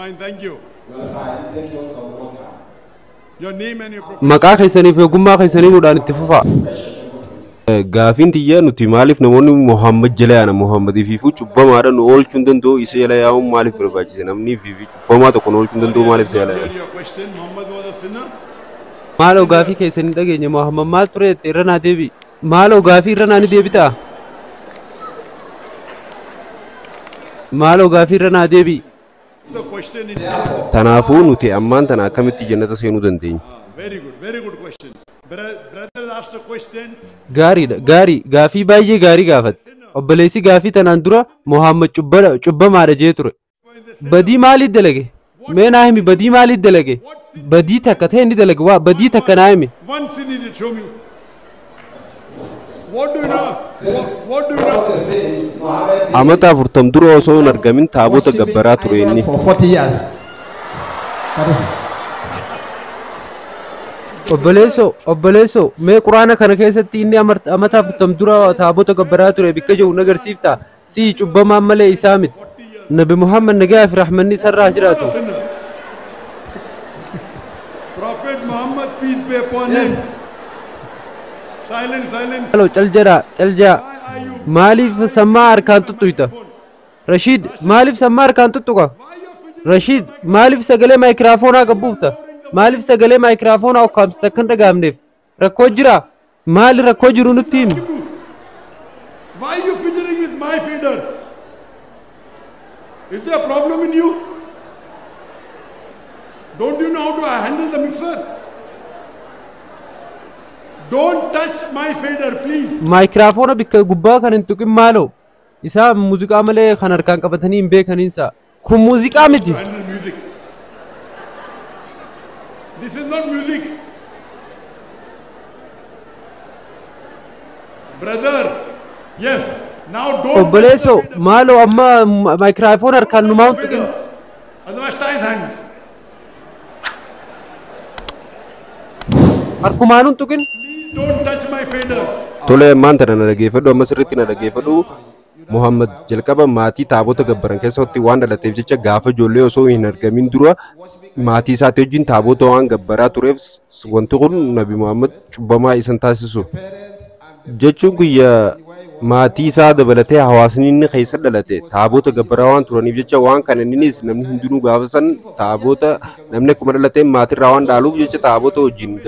Fine, thank you. Well, fine. Thank you so much. Your name and your profession. Maqaa keessanii fi ogummaa keessanii nudhaan itti fufaa. Gaafin tiyya nuti maaliif namoonni Muhammad jala yaana Muhammadii fi cubbamaadha nu oolchuun danda'u isa jala yaa'uun maaliif barbaachise namni fi cubbamaa tokko nu oolchuun danda'u maaliif isa jala yaa'u. Your question, Muhammad was a sinner. Maaloo gaafii keessanii dhageenya Muhammad maal ture irra naa deebi. Maaloo gaafii irra naa ni deebitaa. Maaloo gaafii irra naa deebi. The question is Tanaafuu nuti ammaan tana akkamitti jannata seenuu dandeenya. very good question. Brother asked a question. Gaariidha gaarii gaafii baay'ee gaarii gaafatte. Obboleessi gaafii tanaan dura Muhammad cubbamaadha jee ture. Badii maaliif dalage? Mee naa himi badii maaliif dalage? Badii takka ta'e inni dalage waa badii takka naa himi. One sin he did, show me. What do you know? What do you know? What they say is Muhammad Amata 40 dura osoo hin argamin taabota gabbaraa ture inni. for 40 years. That is Obboleesso mee quraana kana keessatti inni amata 40 dura taabota gabbaraa ture bikka jiru nagarsiifta si cubbamaan malee isaa miti. Nabi Muhammad nagaa fi rahmanni sarraa jiraatu. Prophet Muhammad, peace be upon him. Silence. Halo caljaa maaliif sammaa harkaan tuttuita? Rashid maaliif sammaa harkaan tuttuqa? Rashid maaliif sagalee maayikiraafoonaa qabbuufta? Maaliif sagalee maayikiraafoonaa ukkaamsita akka hin dhagaamneef? Rakkoo jira? Maali rakkoo jiru nutti himi? Why are you fidgeting with my feeder? Is there a problem in you? Don't you know how to handle the mixer? Don't touch my fader, please. Maayikiraafoona bikka gubbaa kan hin tuqin maaloo? Isaa muuziqaa malee kan harkaan qabatanii hin beekaniinsa. Kun muuziqaa miti. Handle music. This is not music. Brother, yes. Now don't. Obboleesso maaloo amma maayikiraafoona harkaan numaa hin tuqin. Otherwise, tie his hands. Harkumaan hin tuqin. Don't touch my fader. Tole ammaan tana na dhageeffadhu amma sirriitti na dhageeffadhu. Muhammad jalqaba maatii taabota gabbaran keessatti waan dhalateef jecha gaafa ijoollee osoo hin argamin dura maatii isaatii wajjin taabota waan gabbaraa tureef wanti kun Nabi Muhammad cubbamaa isan taasisu. Jechuun guyyaa maatii isaa dabalatee hawaasni inni keessa dhalate taabota gabbaraa waan turaniif jecha waan kana innis namni hundinuu gaafa san taabota namni akkuma dhalateen maatirraa waan dhaaluuf jecha taabota wajjin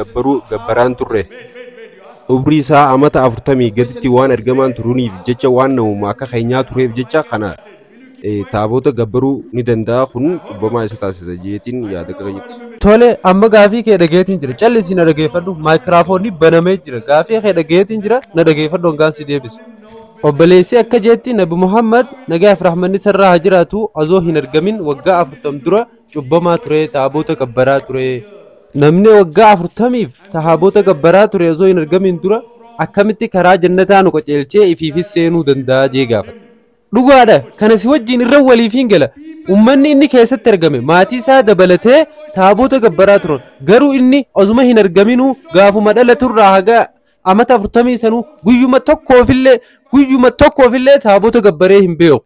gabbaraan turre. Umrii isaa amata 40 gaditti waan argamaan turuniif jecha waan namuma akka keenyaa tureef jecha kana taabota gabbaruu ni danda'a kun cubbamaa isa taasisa jeetiin yaada qabayyatti. Tole amma gaafii kee dhageetiin jira callisii na dhageeffadhu maayikiraafoonni banamee jira gaafii kee dhageetiin jira na dhageeffadhu hangaan si deebisu. Obboleessi akka jeetti Nabi Muhammad nagaa fi rahmanni sarraa haa jiraatu osoo hin argamin waggaa 40 dura cubbamaa ture taabota gabbaraa ture. Namni waggaa 40f taabota gabbaraa ture osoo hin argamin dura akkamitti karaa jannataa nu qaceelchee ifiifis seenuu danda'a jee gaafata. Dhugaadha kana si wajjin irra waliif hin gala. Uummanni inni keessatti argame maatii isaa dabalatee taabota gabbaraa turan garuu inni osuma hin argaminuu gaafuma dhalaturraa haga amata 40 sanuu guyyuma tokkoofillee taabota gabbaree hin beeku.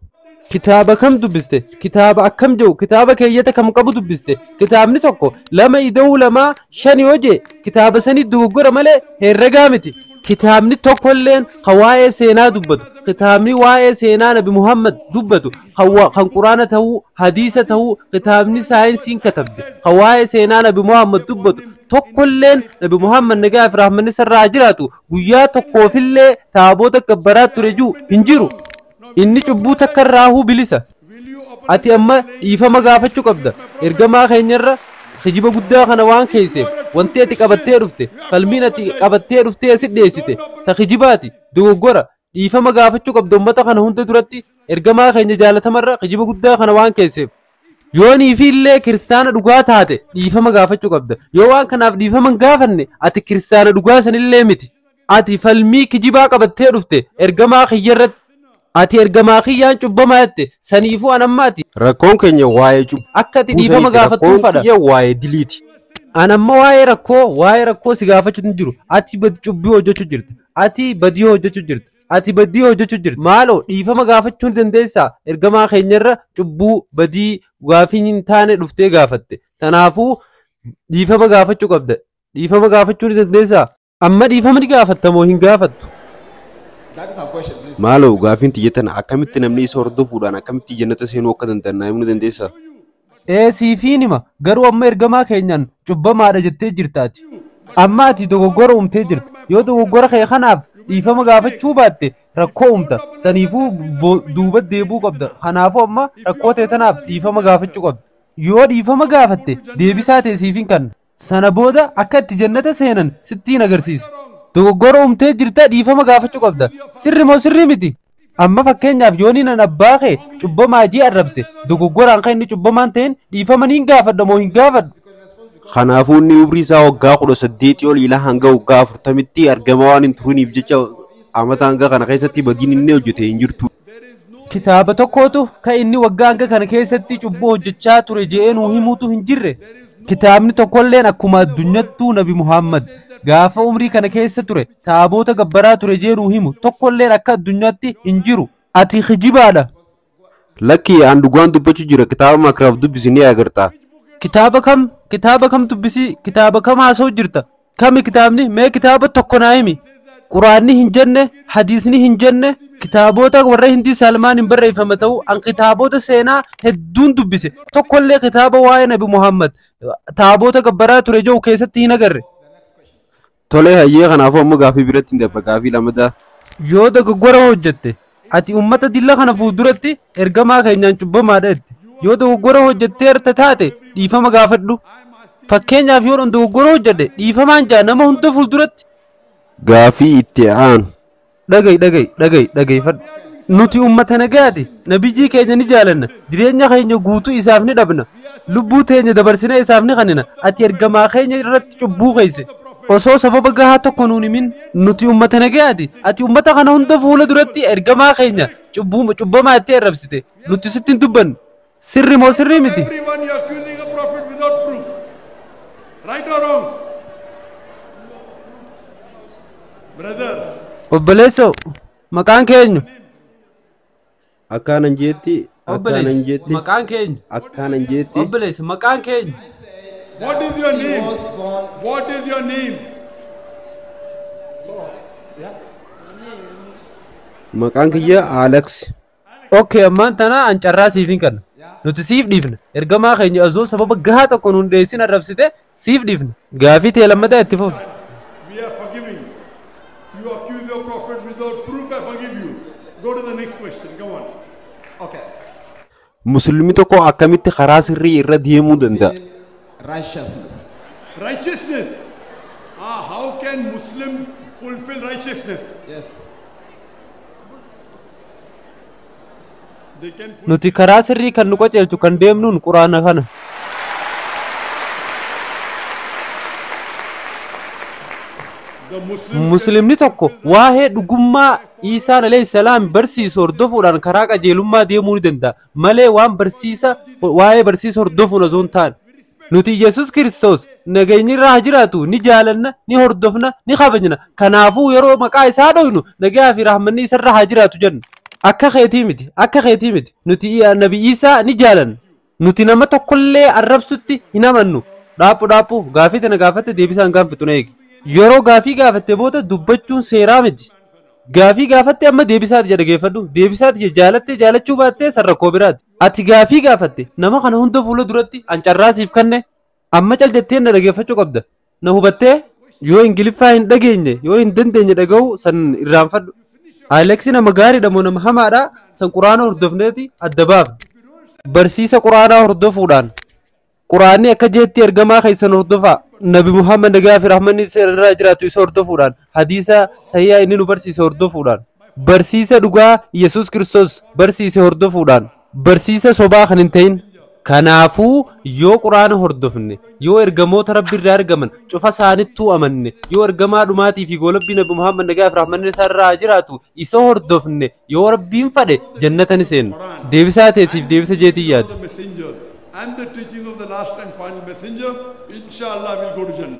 Kitaaba kam dubbiste? Kitaaba akkam jiru? Kitaaba keeyyata kam qabu dubbiste? Kitaabni tokko lama ida'uu lamaa shan yoo jee kitaaba sanii dogoggora malee herregaa miti. Kitaabni tokkolleen kan waa'ee seenaa dubbatu. Kitaabni waa'ee seenaa Nabi Muhammad dubbatu kan quraana ta'uu, hadiisa ta'uu, kitaabni saayinsiin katabde kan waa'ee seenaa Nabi Muhammad dubbatu tokkolleen Nabi Muhammad nagaa fi rahmanni sarraa jiraatu guyyaa tokkoofillee taabota gabbaraa ture jiru hin jiru. Inni cubbuu takka raahuu bilisa. Ati amma dhiifama gaafachuu qabda. Ergamaa keenyarra kijiba guddaa kana waan keesseef wanti ati qabattee dhufte falmiin ati qabattee dhuftee asi dheessite ta kijibaati dogoggora dhiifama gaafachuu qabda ummata kana hunda duratti ergamaa keenya jaalatamarra kijiba guddaa kana waan keesseef. Yoo niifiillee kiristaana dhugaa taate dhiifama gaafachuu qabda. Yoo waan kanaaf dhiifama hin gaafanne ati kiristaana dhugaa sanillee miti. Ati falmii kijibaa qabattee dhufte ergamaa kiyyarratti. Ati ergamaa kiyyaan cubbamaa jette saniifuu anammaati. Rakkoon keenya waa'ee akka ati dhiifama gaafattuu fadha. Waa'ee diliiti. Anamma waa'ee rakkoo si gaafachuu hin jiru. Ati cubbii hojjechuu jirta. Ati badii hojjechuu jirta. ati badii hojjechuu jirta maaloo dhiifama gaafachuu dandeessaa ergamaa keenyarra cubbuu badii gaafii hin taane dhuftee gaafatte tanaafuu dhiifama gaafachuu qabda dhiifama gaafachuu dandeessaa amma dhiifama ni gaafattamoo hin gaafattu maaloo gaafiin tiyyatan akkamitti namni isa hordofuudhaan akkamitti jannata seenuu akka danda'an himuu dandeessaa siifiin hima garuu amma ergamaa keenyaan cubbamaadha jettee jirtaati amma ati dogoggora uumtee jirta yoo dogoggora kee kanaaf dhiifama gaafachuu baatte rakkoo uumta saniifuu duuba deebuu qabda kanaafuu amma rakkoo ta'e tanaaf dhiifama gaafachuu qabda yoo dhiifama gaafatte deebisaa ta'e siifiin kan sana booda akka itti jannata seenan sittiin agarsiisa dogoggora uumtee jirta dhiifama gaafachuu qabda sirri moo sirrii miti amma fakkeenyaaf yooni nan abbaa kee cubbamaa jii arrabse dogoggoraan kan inni cubbamaan ta'een dhiifama niin gaafadha moo hin gaafadhu kanaafuu inni umrii isaa waggaa 18 ol ilaa hanga waggaa 40tti argama waan hin turiniif jecha amata hanga kana keessatti badiin inni hojjete hin jirtu kitaaba tokkootu kan inni waggaa hanga kana keessatti cubbuu hojjechaa ture je'ee nuu himuutu hin jirre kitaabni tokkolleen akkuma addunyattuu nabi Muhammad gaafa umrii kana keessa ture taaboota gabbaraa ture je'ee nuu himu tokkolleen akka addunyaatti hin jiru ati kijibaadha lakkii aan dhugaan dubbachuu jira kitaaba makiraaf dubbisanii agartaa kitaaba kam dubbisii kitaaba kam haasa'u jirta kami kitaabni mee kitaaba tokko naa himi quraanni hin jenne hadiisni hin jenne kitaabota warra hindii salmaan hin barreeffame ta'u an kitaabota seenaa hedduun dubbise tokkollee kitaaba waa'ee nabi Muhammad taaboota gabbaraa ture jiru keessatti hin agarre tolee hayyee kanaafuu amma gaafii biratti hin dabra gaafii lammataa yoo dogoggora hojjette ati ummata dilla kana fuulduratti ergamaa keenyaan cubbamaadha jette yoo dogoggora hojjettee erta taate dhiifama gaafadhu fakkeenyaaf yoo dogoggora hojjedhe dhiifamaan jaa nama hunda fuulduratti gaafii itti aanu dhagayfadhu nuti ummata nagaati nabiyyi keenya ni jaalanna jireenya keenya guutuu isaaf ni dhabna lubbuu teenya dabarsine isaaf ni kennina ati ergamaa keenya irratti cubbuu keeyse osoo sababa gahaa tokko nuun himin nuti ummata nagaati ati ummata kana hunda fuula duratti ergamaa keenya cubbamaa itti arrabsite nuti sitti hin dubbannu sirri moo sirrii miti Everyone you're accusing a prophet without proof. Right or wrong? Brother. obboleesso maqaan keenyu akkaanan jeetti maqaan keenyu akkaanan jeetti obboleessa maqaan keenyu What is your name? What is your name? maqaan kiyya Alex okay ammaan tana an carraa siifin kana nuti siif dhiifna ergamaa keenya osoo sababa gahaa tokko nuun dhiyeessin arrabsite siif dhiifna gaafii tee lammataa itti fufi We are forgiving. You accuse your prophet without proof, I forgive you. Go to the next question. Come on. Okay. muslimni tokko akkamitti karaa sirrii irra deemuu danda'a Righteousness. Righteousness. How can Muslims fulfill righteousness? Yes. They can fulfill. nuti karaa sirrii kan nu qajeelchu kan deemnuun quraana kana The Muslims muslimni tokko waa'ee dhugummaa Isaan alayhi salaam barsiisu hordofuudhaan karaa qajeelummaa deemuu ni danda'a malee waan waa'ee barsiisa hordofuun osoo hin taane nuti Yesuus Kiristoos nageenyi irraa haa jiraatu ni jaalanna ni hordofna ni kabajna kanaafuu yeroo maqaa isaa dhoynu nagaa fi rahmanni isarra haa jiraatu jenna akka keetii miti nuti nabi Isaa ni jaalanna nuti nama tokkollee arrabsutti hin amannu dhaaphu gaafii tana gaafatte deebisaan gaanfitu na eegi yeroo gaafii gaafatte booda dubbachuun seeraa miti gaafii gaafatte amma deebisaati jedha geeffadhu deebisaati jaalatte jaalachuu baattee sarrakkoo biraati ati gaafii gaafatte nama kana hunda fuula duratti an carraasiif kanne amma cal jettee na dhageeffachuu qabda na hubattee yoo ingiliffaa hin dhageenye yoo hin dandeenye dhaga'u san irraanfadhu Aleksi nama gaariidha moo nama hamaadha san quraana hordofneeti adda baafna barsiisa quraanaa hordofuudhaan quraanni akka jeetti ergamaa keessan hordofaa nabi Muhammad nagaa fi rahmanni irraa jiraatu isa hordofuudhaan hadiisa sayyaa inni nu barsiise hordofuudhaan barsiisa dhugaa Yesuus Kiristoos barsiise hordofuudhaan barsiisa sobaa kan hin ta'in kanaafuu yoo quraana hordofne yoo ergamoota rabbi irraa argaman cufa isaanittuu amanne yoo ergamaa dhumaatii fi goolabbii nabi Muhammad nagaa fi rahmanni isaa irraa jiraatu isa hordofne yoo rabbiin fadhe jannata ni seenna deebisaa teetiif deebisa jeetii yaadde the messenger and the teaching of the last and final messenger, inshallah we'll go to Jannah.